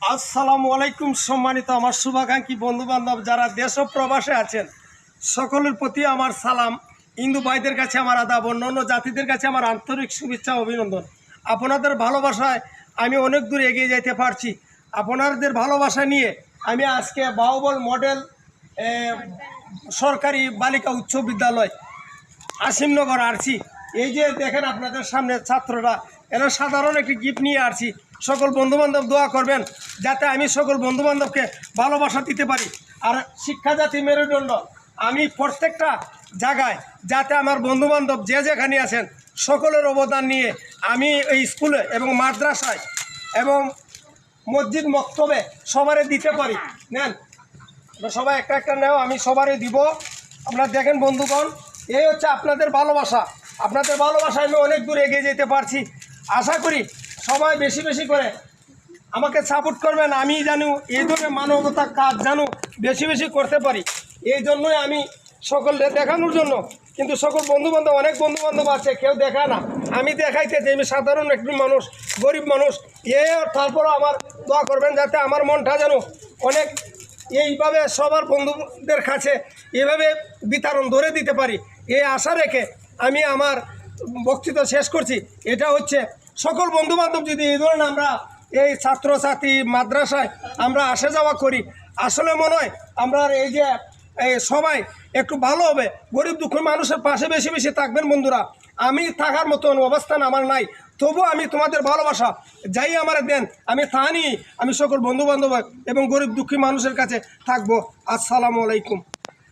আসসালামু আলাইকুম। সম্মানিত আমার শুভাকাঙ্ক্ষী বন্ধুবান্ধব যারা দেশ ও প্রবাসে আছেন, সকলের প্রতি আমার সালাম। হিন্দু ভাইদের কাছে আমার আদাব, অন্যান্য জাতিদের কাছে আমার আন্তরিক শুভেচ্ছা অভিনন্দন। আপনাদের ভালোবাসায় আমি অনেক দূর এগিয়ে যেতে পারছি। আপনাদের ভালোবাসা নিয়ে আমি আজকে বাহুবল মডেল সরকারি বালিকা উচ্চ বিদ্যালয় আসিমনগর আসছি। এই যে দেখেন আপনাদের সামনে ছাত্ররা, এরা সাধারণ একটি গিফট নিয়ে আসছি। সকল বন্ধুবান্ধব দোয়া করবেন যাতে আমি সকল বন্ধুবান্ধবকে ভালোবাসা দিতে পারি। আর শিক্ষা জাতি মেরুদণ্ড, আমি প্রত্যেকটা জায়গায় যাতে আমার বন্ধুবান্ধব যে যেখানে আছেন সকলের অবদান নিয়ে আমি এই স্কুলে এবং মাদ্রাসায় এবং মসজিদ মক্তবে সবারে দিতে পারি। নেন সবাই একটা একটা নেও, আমি সবারই দিব। আপনারা দেখেন বন্ধুগণ, এই হচ্ছে আপনাদের ভালোবাসা। আপনাদের ভালোবাসায় আমি অনেক দূর এগিয়ে যেতে পারছি। আশা করি সবাই বেশি বেশি করে আমাকে সাপোর্ট করবেন। আমি জানি এই ধরনের মানবতার কাজ জানো বেশি বেশি করতে পারি। এই জন্যই আমি সকলকে দেখানোর জন্য, কিন্তু সকল বন্ধুবান্ধব, অনেক বন্ধুবান্ধব আছে কেউ দেখায় না, আমি দেখাইতে যে আমি সাধারণ একটি মানুষ, গরিব মানুষ। তারপরও আমার দোয়া করবেন যাতে আমার মনটা যেন অনেক এইভাবে সবার বন্ধুদের কাছে এভাবে বিতরণ ধরে দিতে পারি, এই আশা রেখে আমি আমার বক্তৃতা শেষ করছি। এটা হচ্ছে সকল বন্ধুবান্ধব যদি এই ধরনের আমরা এই ছাত্রছাত্রী মাদ্রাসায় আমরা আসা যাওয়া করি, আসলে মনে হয় আমরা এই যে সবাই একটু ভালো হবে। গরিব দুঃখী মানুষের পাশে বেশি বেশি থাকবেন বন্ধুরা। আমি থাকার মতন অবস্থান আমার নাই, তবু আমি তোমাদের ভালোবাসা যাই আমার দেন, আমি তা নিয়ে আমি সকল বন্ধুবান্ধব এবং গরিব দুঃখী মানুষের কাছে থাকবো। আসসালামু আলাইকুম।